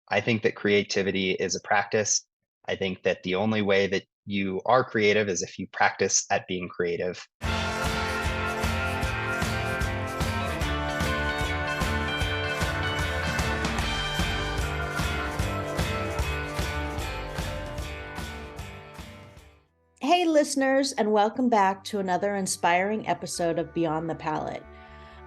I think that creativity is a practice. I think that the only way that you are creative is if you practice at being creative. Hey, listeners, and welcome back to another inspiring episode of Beyond the Palette.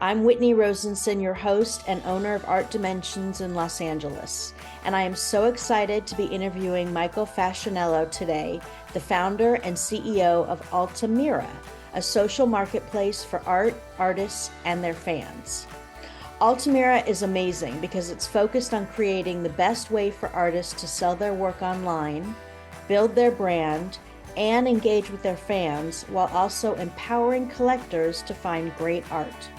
I'm Whitney Rosenson, your host and owner of Art Dimensions in Los Angeles, and I am so excited to be interviewing Michael Facchinello today, the founder and CEO of Altamira, a social marketplace for art, artists, and their fans. Altamira is amazing because it's focused on creating the best way for artists to sell their work online, build their brand, and engage with their fans while also empowering collectors to find great art.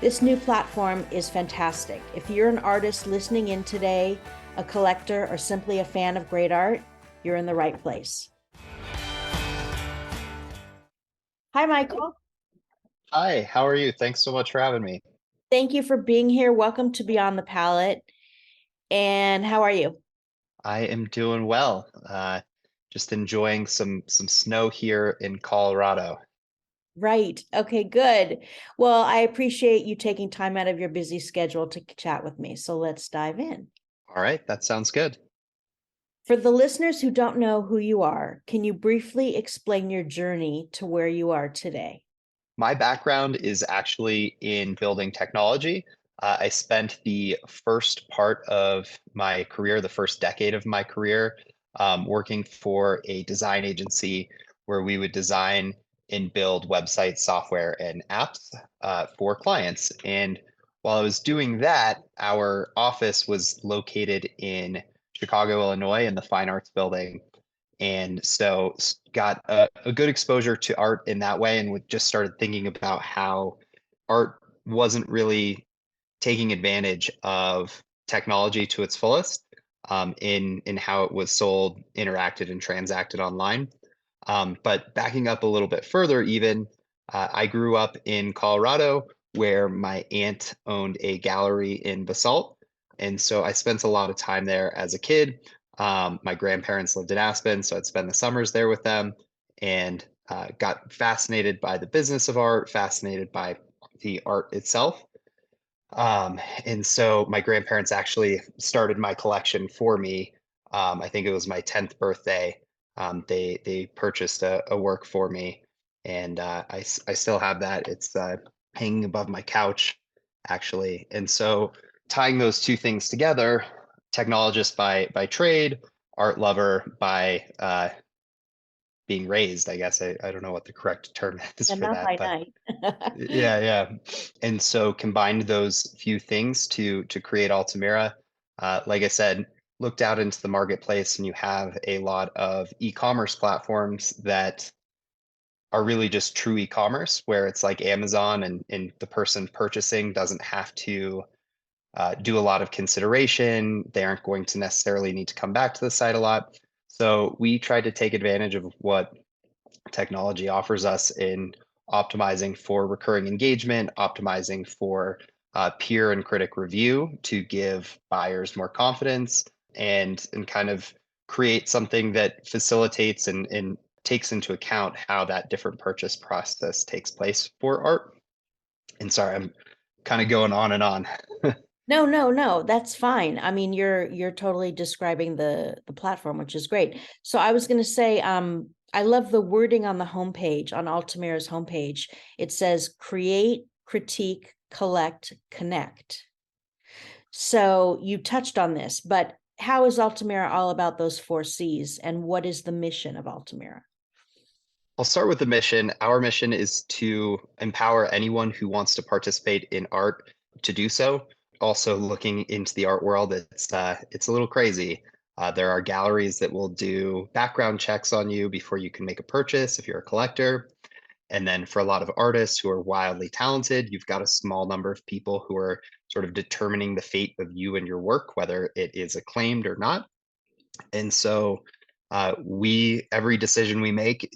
This new platform is fantastic. If you're an artist listening in today, a collector, or simply a fan of great art, you're in the right place. Hi, Michael. Hi, how are you? Thanks so much for having me. Thank you for being here. Welcome to Beyond the Palette. And how are you? I am doing well. Just enjoying some snow here in Colorado. Right. Okay, good. Well, I appreciate you taking time out of your busy schedule to chat with me. So let's dive in. All right, that sounds good. For the listeners who don't know who you are, can you briefly explain your journey to where you are today? My background is actually in building technology. I spent the first part of my career, the first decade of my career, working for a design agency where we would design and build websites, software, and apps for clients. And while I was doing that, our office was located in Chicago, Illinois, in the Fine Arts Building. And so got a good exposure to art in that way, and just started thinking about how art wasn't really taking advantage of technology to its fullest, in how it was sold, interacted, and transacted online. But backing up a little bit further, even I grew up in Colorado, where my aunt owned a gallery in Basalt, and so I spent a lot of time there as a kid. My grandparents lived in Aspen, so I'd spend the summers there with them, and got fascinated by the business of art, fascinated by the art itself. And so my grandparents actually started my collection for me. I think it was my 10th birthday. They purchased a work for me, and I still have that. It's hanging above my couch, actually. And so tying those two things together, technologist by trade, art lover by being raised, I guess. I don't know what the correct term is And for not that, by but night. yeah. And so combined those few things to create Altamira. Like I said, looked out into the marketplace, and you have a lot of e-commerce platforms that are really just true e-commerce, where it's like Amazon, and the person purchasing doesn't have to do a lot of consideration. They aren't going to necessarily need to come back to the site a lot. So we tried to take advantage of what technology offers us in optimizing for recurring engagement, optimizing for peer and critic review to give buyers more confidence, and kind of create something that facilitates and takes into account how that different purchase process takes place for art. And sorry, I'm kind of going on and on. No, that's fine. I mean, you're totally describing the platform, which is great. So I was going to say, I love the wording on the homepage, on Altamira's homepage. It says create, critique, collect, connect. So you touched on this, but how is Altamira all about those four C's, and what is the mission of Altamira? I'll start with the mission. Our mission is to empower anyone who wants to participate in art to do so. Also, looking into the art world, it's a little crazy. There are galleries that will do background checks on you before you can make a purchase if you're a collector. And then for a lot of artists who are wildly talented, you've got a small number of people who are sort of determining the fate of you and your work, whether it is acclaimed or not. And so we every decision we make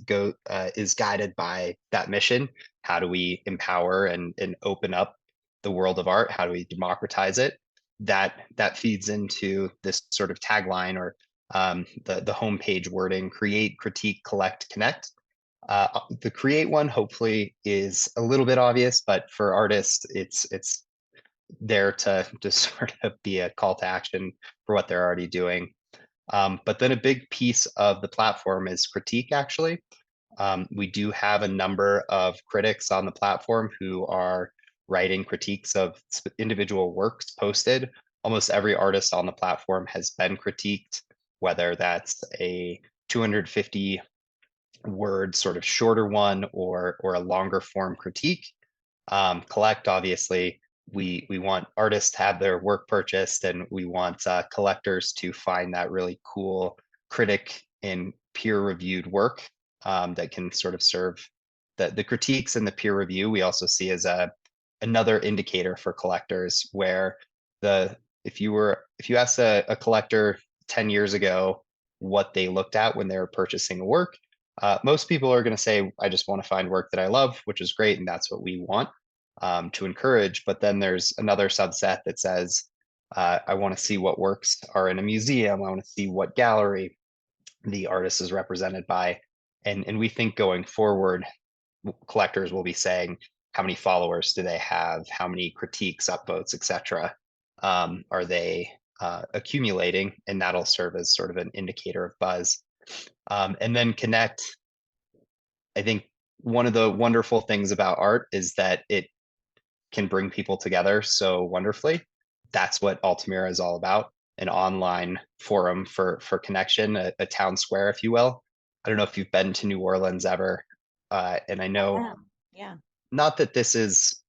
is guided by that mission. How do we empower and open up the world of art? How do we democratize it? that feeds into this sort of tagline or the homepage wording: create, critique, collect, connect. The create one hopefully is a little bit obvious, but for artists, it's there to just sort of be a call to action for what they're already doing. But then a big piece of the platform is critique, actually. We do have a number of critics on the platform who are writing critiques of individual works posted. Almost every artist on the platform has been critiqued, whether that's a 250 word sort of shorter one or a longer form critique. Collect, obviously, we want artists to have their work purchased, and we want collectors to find that really cool critic in peer reviewed work that can sort of serve the critiques and the peer review. We also see as another indicator for collectors, where the if you asked a collector 10 years ago what they looked at when they were purchasing a work, most people are going to say, I just want to find work that I love, which is great, and that's what we want to encourage. But then there's another subset that says, I want to see what works are in a museum. I want to see what gallery the artist is represented by. And we think going forward, collectors will be saying, how many followers do they have? How many critiques, upvotes, etc. Are they accumulating? And that'll serve as sort of an indicator of buzz. And then connect. I think one of the wonderful things about art is that it can bring people together so wonderfully. That's what Altamira is all about, an online forum for connection, a town square, if you will. I don't know if you've been to New Orleans ever, and I know Yeah. Yeah. not that this is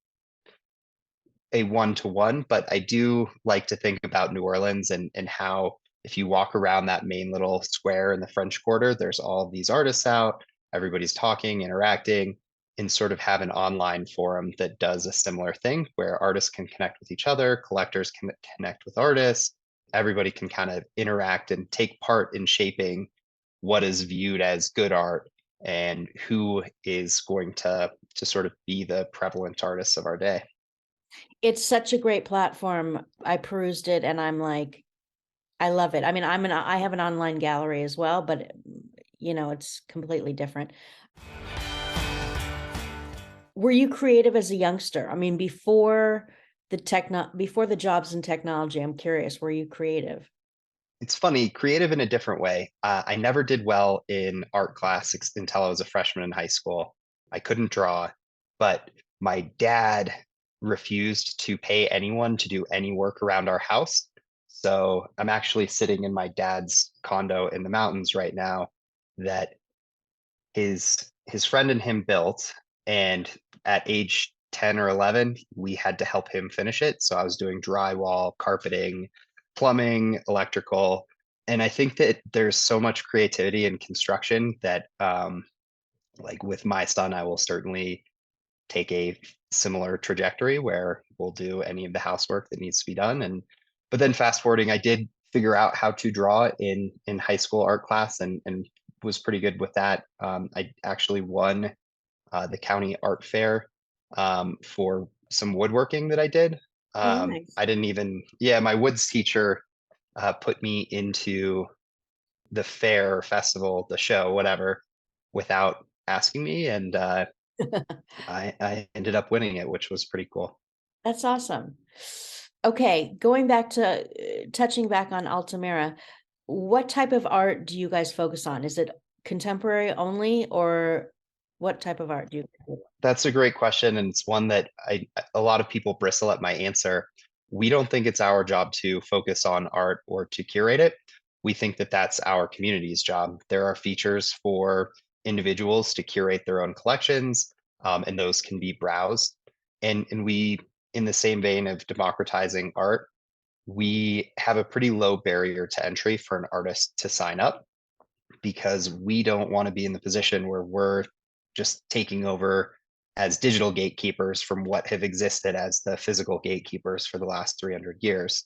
a one-to-one, but I do like to think about New Orleans and how if you walk around that main little square in the French Quarter, there's all these artists out, everybody's talking, interacting, and sort of have an online forum that does a similar thing where artists can connect with each other, collectors can connect with artists, everybody can kind of interact and take part in shaping what is viewed as good art and who is going to sort of be the prevalent artists of our day. It's such a great platform. I perused it and I'm like, I love it. I mean, I have an online gallery as well, but it's completely different. Were you creative as a youngster? I mean, before the jobs in technology, I'm curious, were you creative? It's funny, creative in a different way. I never did well in art class until I was a freshman in high school. I couldn't draw, but my dad refused to pay anyone to do any work around our house. So I'm actually sitting in my dad's condo in the mountains right now that his friend and him built, and at age 10 or 11 we had to help him finish it. So I was doing drywall, carpeting, plumbing, electrical. And I think that there's so much creativity in construction that like with my son, I will certainly take a similar trajectory where we'll do any of the housework that needs to be done. And but then fast forwarding, I did figure out how to draw in high school art class and was pretty good with that. I actually won the county art fair for some woodworking that I did. Oh, nice. I didn't even, yeah, my woods teacher put me into the fair, festival, the show, whatever, without asking me, and I ended up winning it, which was pretty cool. That's awesome. Okay, going back to touching back on Altamira, what type of art do you guys focus on? Is it contemporary only, or what type of art do you do? That's a great question, and it's one that a lot of people bristle at my answer. We don't think it's our job to focus on art or to curate it. We think that that's our community's job. There are features for individuals to curate their own collections, and those can be browsed. And we, in the same vein of democratizing art, we have a pretty low barrier to entry for an artist to sign up, because we don't want to be in the position where we're just taking over as digital gatekeepers from what have existed as the physical gatekeepers for the last 300 years.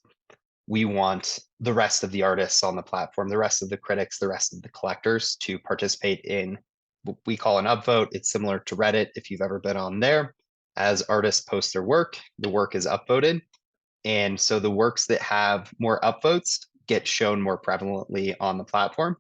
We want the rest of the artists on the platform, the rest of the critics, the rest of the collectors to participate in what we call an upvote. It's similar to Reddit if you've ever been on there. As artists post their work, the work is upvoted. And so the works that have more upvotes get shown more prevalently on the platform.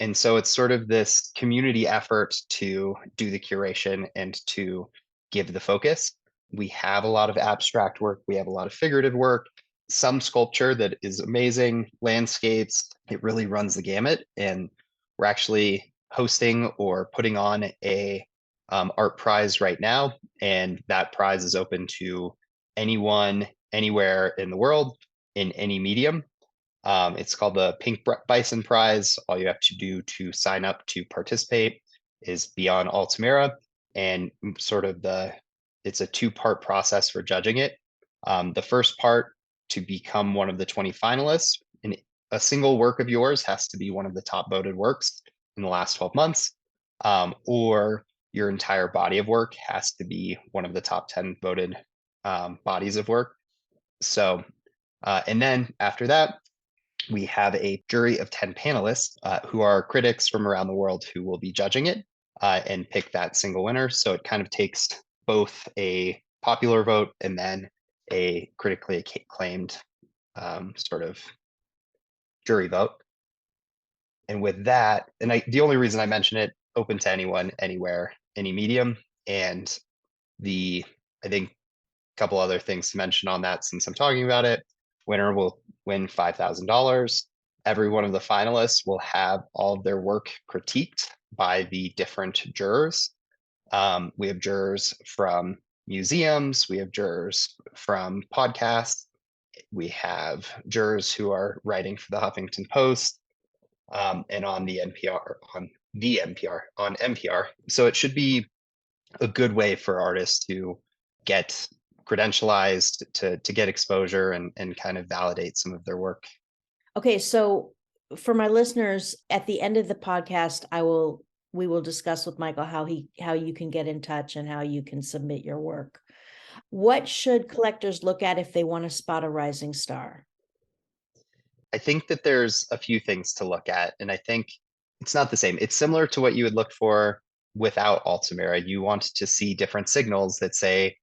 And so it's sort of this community effort to do the curation and to give the focus. We have a lot of abstract work, we have a lot of figurative work, some sculpture that is amazing, landscapes. It really runs the gamut. And we're actually hosting or putting on a art prize right now. And that prize is open to anyone, anywhere in the world, in any medium. It's called the Pink Bison Prize. All you have to do to sign up to participate is be on Altamira, and it's a two-part process for judging it. The first part, to become one of the 20 finalists, and a single work of yours has to be one of the top voted works in the last 12 months, or your entire body of work has to be one of the top 10 voted bodies of work. So, and then after that, we have a jury of 10 panelists who are critics from around the world who will be judging it and pick that single winner. So it kind of takes both a popular vote and then a critically acclaimed sort of jury vote. And with that, the only reason I mention it, open to anyone, anywhere, any medium. And I think couple other things to mention on that since I'm talking about it. Winner will win $5,000. Every one of the finalists will have all of their work critiqued by the different jurors. We have jurors from museums, we have jurors from podcasts, we have jurors who are writing for the Huffington Post, and on NPR. So it should be a good way for artists to get credentialized, to get exposure and kind of validate some of their work. Okay, so for my listeners, at the end of the podcast, we will discuss with Michael how you can get in touch and how you can submit your work. What should collectors look at if they want to spot a rising star? I think that there's a few things to look at, and I think it's not the same. It's similar to what you would look for without Altamira. You want to see different signals that say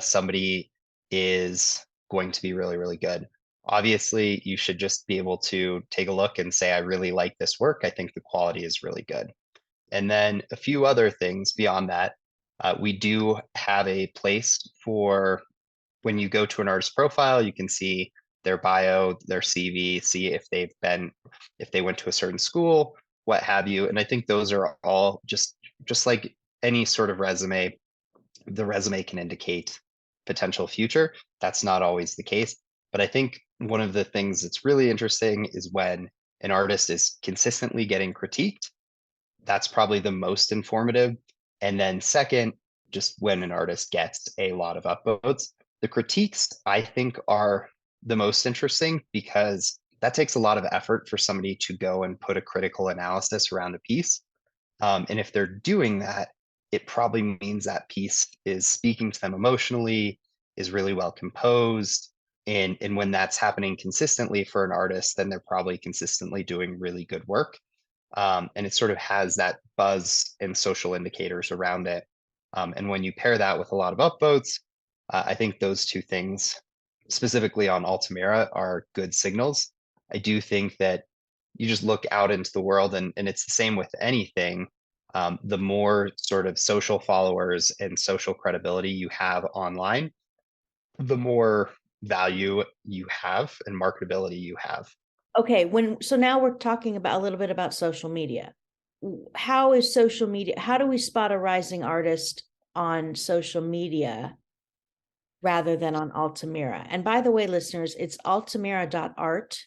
somebody is going to be really, really good. Obviously, you should just be able to take a look and say, I really like this work. I think the quality is really good. And then a few other things beyond that. We do have a place for when you go to an artist profile, you can see their bio, their CV, see if if they went to a certain school, what have you. And I think those are all just like any sort of resume. The resume can indicate potential future. That's not always the case. But I think one of the things that's really interesting is when an artist is consistently getting critiqued. That's probably the most informative. And then second, just when an artist gets a lot of upvotes. The critiques, I think, are the most interesting because that takes a lot of effort for somebody to go and put a critical analysis around a piece. And if they're doing that, it probably means that piece is speaking to them emotionally, is really well composed. And when that's happening consistently for an artist, then they're probably consistently doing really good work. And it sort of has that buzz and social indicators around it. And when you pair that with a lot of upvotes, I think those two things, specifically on Altamira, are good signals. I do think that you just look out into the world, and it's the same with anything. The more sort of social followers and social credibility you have online, the more value you have and marketability you have. Okay, so now we're talking about a little bit about social media. How is social media? How do we spot a rising artist on social media rather than on Altamira? And by the way, listeners, it's Altamira.Art,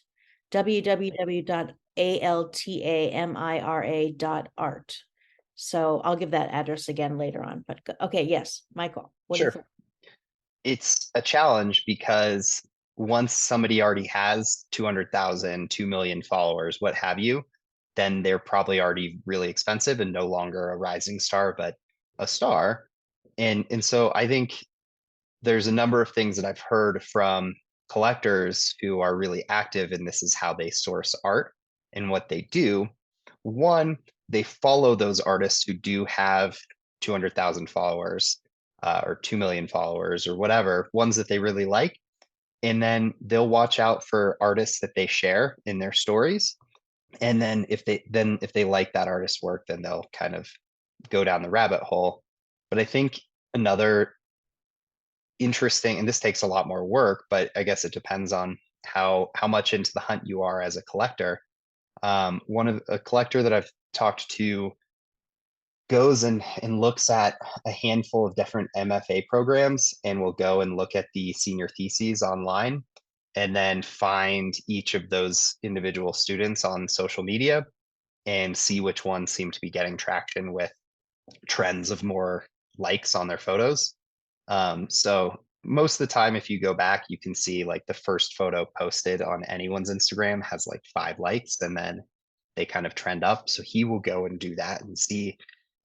www.altamira.art. So I'll give that address again later on. But okay, yes, Michael, what do you Sure. think? It's a challenge because once somebody already has 200,000, 2 million followers, what have you, then they're probably already really expensive and no longer a rising star, but a star. And so I think there's a number of things that I've heard from collectors who are really active, and this is how they source art and what they do. One, they follow those artists who do have 200,000 followers or 2 million followers or whatever, ones that they really like. and then they'll watch out for artists that they share in their stories. And then if they like that artist's work, then they'll kind of go down the rabbit hole. But I think another interesting, and this takes a lot more work, but I guess it depends on how much into the hunt you are as a collector. One of a collector that I've talked to goes and looks at a handful of different MFA programs and will go and look at the senior theses online and then find each of those individual students on social media and see which ones seem to be getting traction with trends of more likes on their photos. So most of the time, if you go back, you can see like the first photo posted on anyone's Instagram has like 5 likes and then they kind of trend up. So he will go and do that and see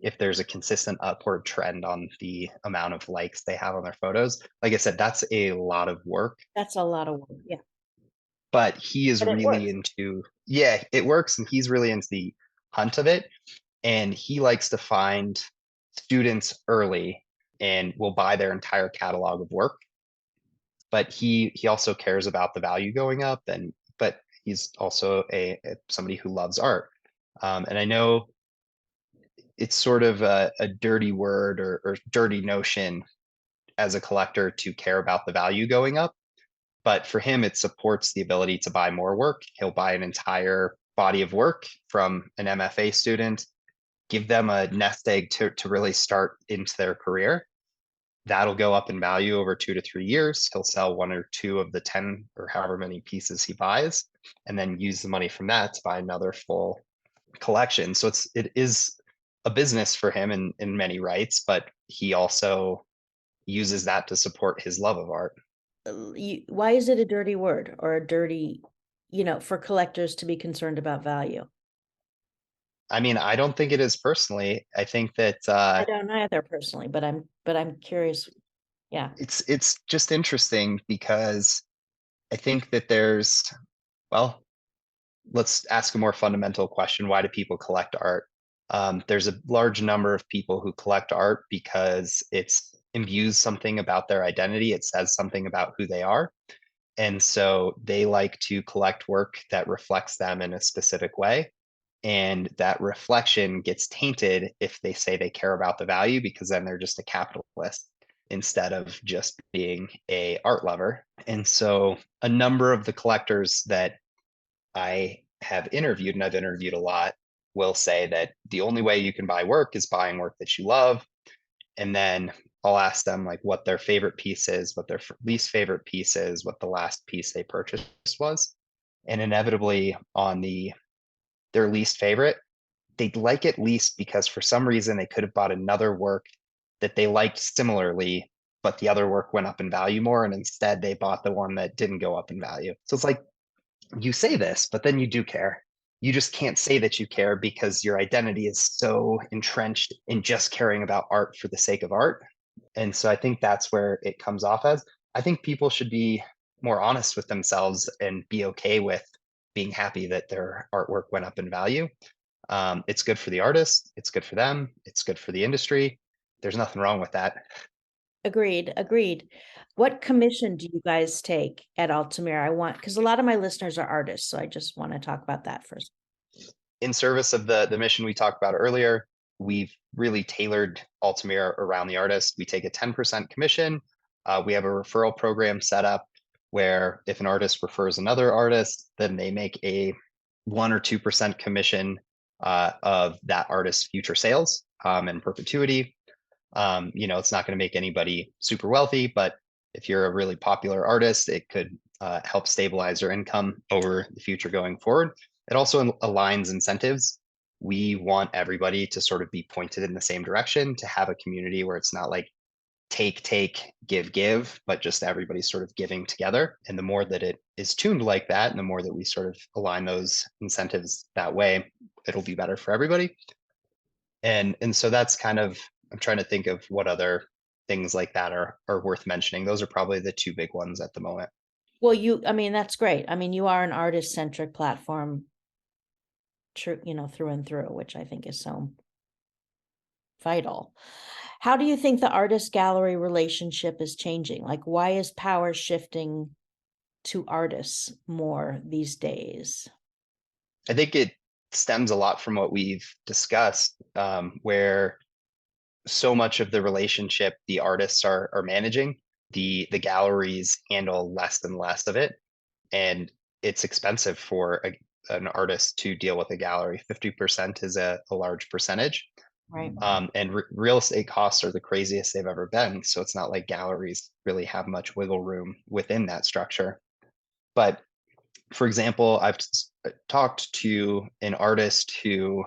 if there's a consistent upward trend on the amount of likes they have on their photos. Like I said, that's a lot of work, That's a lot of work. Yeah. but he is But it really works. into, yeah, it works. And he's really into the hunt of it. And he likes to find students early and will buy their entire catalog of work. But he also cares about the value going up, and but he's also a somebody who loves art. And I know it's sort of a dirty word or dirty notion as a collector to care about the value going up. But for him, it supports the ability to buy more work. He'll buy an entire body of work from an MFA student, give them a nest egg to really start into their career. That'll go up in value over 2 to 3 years. He'll sell one or two of the 10 or however many pieces he buys, and then use the money from that to buy another full collection. So it is a business for him in many rights, but he also uses that to support his love of art. Why is it a dirty word or a dirty, for collectors to be concerned about value? I mean, I don't think it is personally. I think that I don't either personally, but I'm curious. Yeah. it's just interesting because I think that well, let's ask a more fundamental question. Why do people collect art? There's a large number of people who collect art because it's imbues something about their identity. It says something about who they are. And so they like to collect work that reflects them in a specific way. And that reflection gets tainted if they say they care about the value, because then they're just a capitalist instead of just being a art lover. And so a number of the collectors that I have interviewed, and I've interviewed a lot, will say that the only way you can buy work is buying work that you love. And then I'll ask them like what their favorite piece is, what their least favorite piece is, what the last piece they purchased was. And inevitably on their least favorite, they'd like it least because for some reason they could have bought another work that they liked similarly, but the other work went up in value more. And instead they bought the one that didn't go up in value. So it's like you say this, but then you do care. You just can't say that you care because your identity is so entrenched in just caring about art for the sake of art. And so I think that's where it comes off as. I think people should be more honest with themselves and be okay with being happy that their artwork went up in value. It's good for the artist, it's good for them, it's good for the industry. There's nothing wrong with that. Agreed. Agreed. What commission do you guys take at Altamira? Because a lot of my listeners are artists, so I just want to talk about that first. In service of the mission we talked about earlier, we've really tailored Altamira around the artist. We take a 10% commission. We have a referral program set up where if an artist refers another artist, then they make a 1 or 2% commission of that artist's future sales in perpetuity. It's not going to make anybody super wealthy, but if you're a really popular artist, it could help stabilize your income over the future going forward. It also aligns incentives. We want everybody to sort of be pointed in the same direction, to have a community where it's not like take, give, but just everybody's sort of giving together. And the more that it is tuned like that, and the more that we sort of align those incentives that way, it'll be better for everybody. And so that's kind of, I'm trying to think of what other things like that are worth mentioning. Those are probably the two big ones at the moment. Well, that's great. I mean, you are an artist-centric platform, true, through and through, which I think is so vital. How do you think the artist gallery relationship is changing? Like, why is power shifting to artists more these days? I think it stems a lot from what we've discussed, where so much of the relationship the artists are managing, the galleries handle less and less of it, and it's expensive for an artist to deal with a gallery. 50% is a large percentage. Right. And real estate costs are the craziest they've ever been. So it's not like galleries really have much wiggle room within that structure. But for example, I've talked to an artist who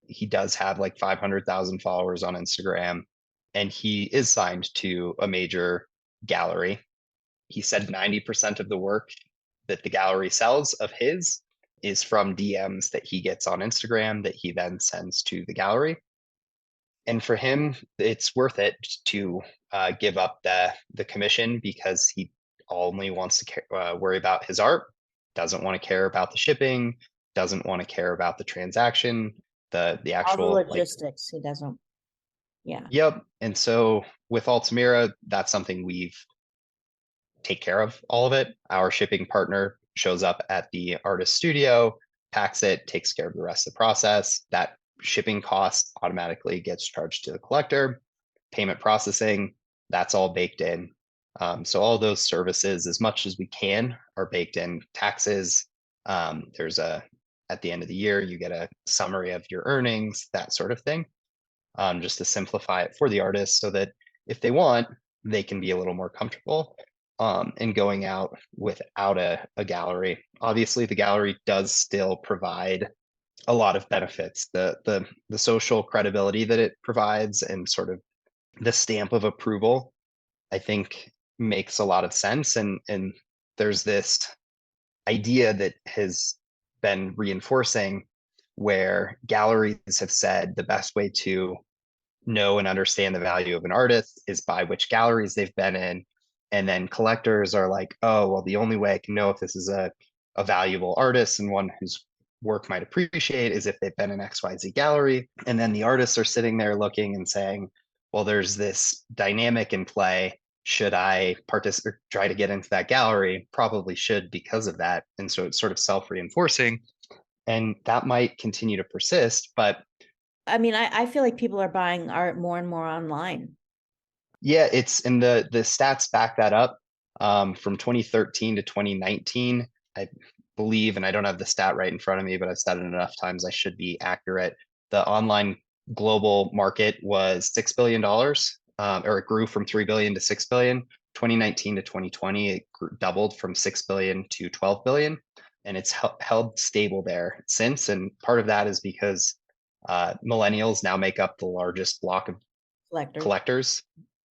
he does have like 500,000 followers on Instagram, and he is signed to a major gallery. He said 90% of the work that the gallery sells of his is from DMs that he gets on Instagram that he then sends to the gallery. And for him, it's worth it to give up the commission because he only wants to worry about his art, doesn't want to care about the shipping, doesn't want to care about the transaction, the All the actual like. logistics, he doesn't. Yeah. Yep. And so with Altamira, that's something we've take care of all of it. Our shipping partner shows up at the artist studio, packs it, takes care of the rest of the process. That shipping cost automatically gets charged to the collector. Payment processing, that's all baked in. So all those services, as much as we can, are baked in. Taxes, there's at the end of the year, you get a summary of your earnings, that sort of thing, just to simplify it for the artist so that if they want, they can be a little more comfortable in going out without a gallery. Obviously, the gallery does still provide a lot of benefits. The social credibility that it provides and sort of the stamp of approval, I think makes a lot of sense. And there's this idea that has been reinforcing where galleries have said the best way to know and understand the value of an artist is by which galleries they've been in. And then collectors are like, oh, well, the only way I can know if this is a valuable artist and one whose work might appreciate is if they've been in XYZ gallery. And then the artists are sitting there looking and saying, well, there's this dynamic in play. Should I participate or try to get into that gallery? Probably should because of that. And so it's sort of self-reinforcing. And that might continue to persist, but I mean, I feel like people are buying art more and more online. yeah, it's and the stats back that up. From 2013 to 2019, I believe, and I don't have the stat right in front of me, but I've said it enough times I should be accurate. The online global market was $6 billion, or it grew from 3 billion to 6 billion. 2019 to 2020, it doubled from 6 billion to 12 billion, and it's held stable there since. And part of that is because millennials now make up the largest block of collectors.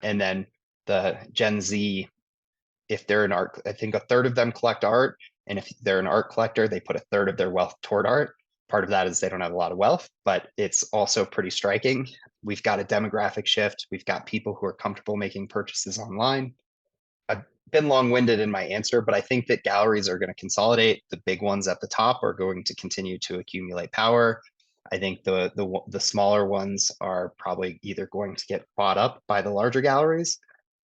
And then the Gen Z, if they're an art, I think a third of them collect art. And if they're an art collector, they put a third of their wealth toward art. Part of that is they don't have a lot of wealth, but it's also pretty striking. We've got a demographic shift. We've got people who are comfortable making purchases online. I've been long-winded in my answer, but I think that galleries are going to consolidate. The big ones at the top are going to continue to accumulate power. I think the smaller ones are probably either going to get bought up by the larger galleries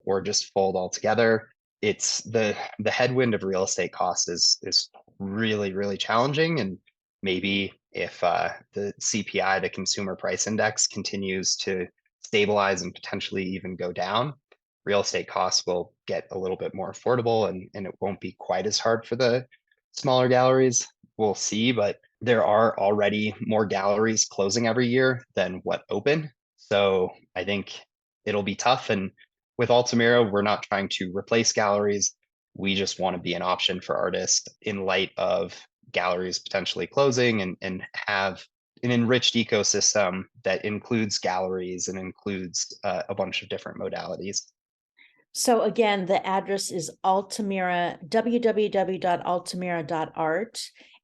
or just fold altogether. It's the headwind of real estate costs is really challenging, and maybe if the CPI, the Consumer Price Index, continues to stabilize and potentially even go down, real estate costs will get a little bit more affordable, and it won't be quite as hard for the smaller galleries. We'll see, but there are already more galleries closing every year than what open. So I think it'll be tough. And with Altamira, we're not trying to replace galleries. We just want to be an option for artists in light of galleries potentially closing, and have an enriched ecosystem that includes galleries and includes a bunch of different modalities. So again, the address is Altamira, www.altamira.art.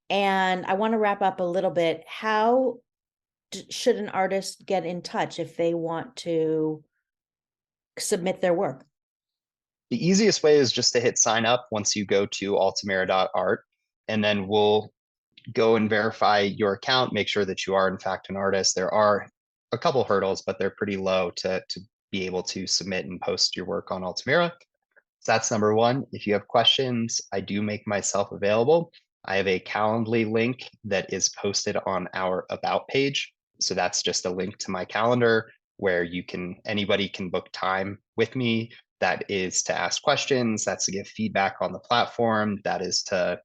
And I want to wrap up a little bit. How should an artist get in touch if they want to submit their work? The easiest way is just to hit sign up once you go to Altamira.Art, and then we'll go and verify your account, make sure that you are in fact an artist. There are a couple hurdles, but they're pretty low to be able to submit and post your work on Altamira. So that's number one. If you have questions, I do make myself available. I have a Calendly link that is posted on our About page. So that's just a link to my calendar where anybody can book time with me. That is to ask questions, that's to give feedback on the platform, that is to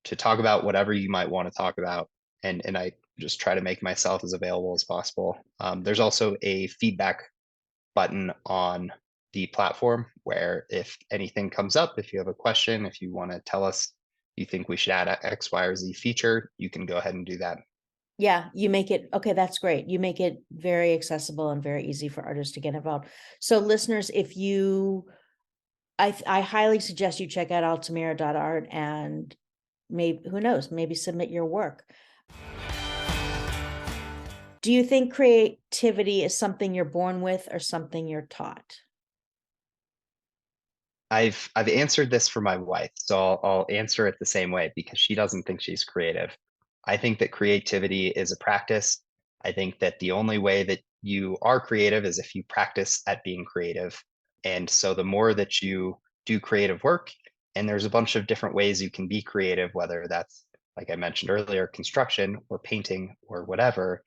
talk about whatever you might want to talk about. And I just try to make myself as available as possible. There's also a feedback button on the platform where if anything comes up, if you have a question, if you want to tell us you think we should add a X, Y, or Z feature, you can go ahead and do that. Yeah, you make it, okay, that's great. You make it very accessible and very easy for artists to get involved. So listeners, I highly suggest you check out Altamira.Art and maybe, who knows, maybe submit your work. Do you think creativity is something you're born with or something you're taught? I've answered this for my wife, so I'll answer it the same way because she doesn't think she's creative. I think that creativity is a practice. I think that the only way that you are creative is if you practice at being creative. And so the more that you do creative work, and there's a bunch of different ways you can be creative, whether that's, like I mentioned earlier, construction or painting or whatever,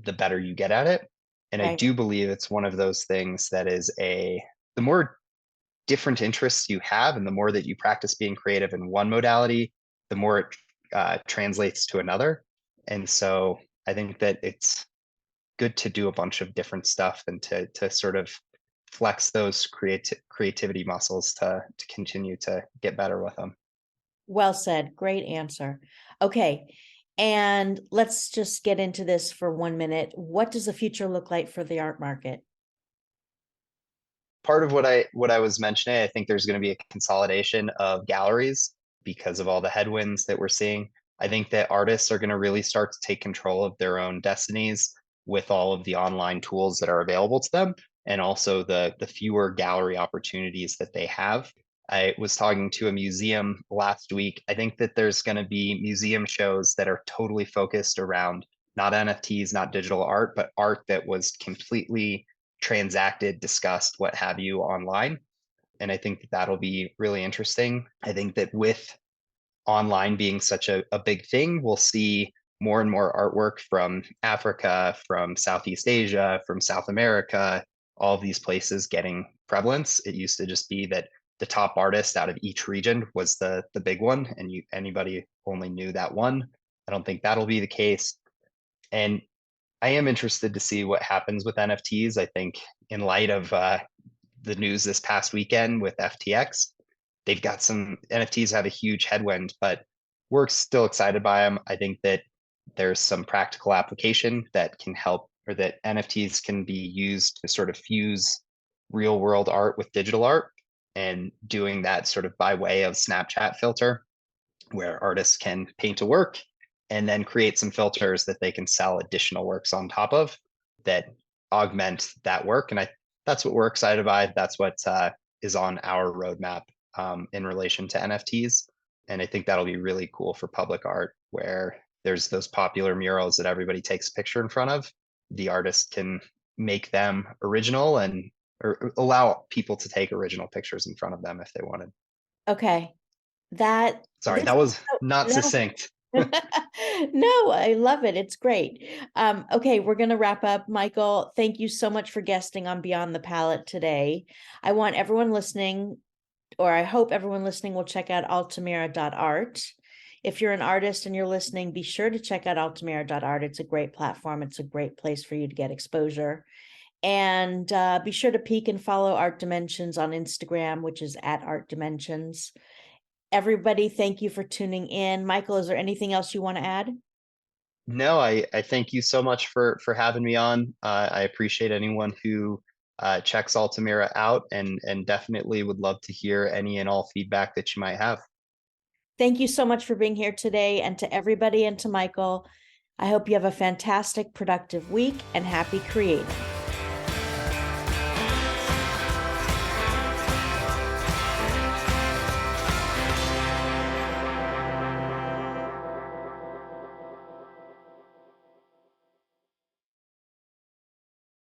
the better you get at it. And I Right. do believe it's one of those things that is the more different interests you have and the more that you practice being creative in one modality, the more it translates to another. And so I think that it's good to do a bunch of different stuff and to sort of flex those creativity muscles to continue to get better with them. Well said. Great answer. Okay. And let's just get into this for 1 minute. What does the future look like for the art market? Part of what I was mentioning, I think there's going to be a consolidation of galleries because of all the headwinds that we're seeing. I think that artists are going to really start to take control of their own destinies with all of the online tools that are available to them, and also the fewer gallery opportunities that they have. I was talking to a museum last week. I think that there's going to be museum shows that are totally focused around not NFTs, not digital art, but art that was completely transacted, discussed, what have you online. And I think that that'll be really interesting. I think that with online being such a big thing, we'll see more and more artwork from Africa, from Southeast Asia, from South America, all of these places getting prevalence. It used to just be that the top artist out of each region was the big one, and anybody only knew that one. I don't think that'll be the case. And I am interested to see what happens with NFTs. I think in light of the news this past weekend with FTX, they've got some NFTs have a huge headwind, but we're still excited by them. I think that there's some practical application that can help, or that NFTs can be used to sort of fuse real world art with digital art, and doing that sort of by way of Snapchat filter where artists can paint a work and then create some filters that they can sell additional works on top of that augment that work. And that's what we're excited by. That's what is on our roadmap in relation to NFTs. And I think that'll be really cool for public art, where there's those popular murals that everybody takes a picture in front of. The artist can make them original and or allow people to take original pictures in front of them if they wanted. Okay. That Sorry, this that was not no, succinct. no, I love it. It's great. Okay, we're going to wrap up. Michael, thank you so much for guesting on Beyond the Palette today. I want everyone listening, or I hope everyone listening will check out Altamira.Art. If you're an artist and you're listening, be sure to check out Altamira.Art. It's a great platform. It's a great place for you to get exposure. And be sure to peek and follow Art Dimensions on Instagram, which is at Art Dimensions. Everybody, thank you for tuning in. Michael, is there anything else you want to add? No, I thank you so much for having me on. I appreciate anyone who checks Altamira out, and definitely would love to hear any and all feedback that you might have. Thank you so much for being here today, and to everybody and to Michael. I hope you have a fantastic, productive week and happy creating.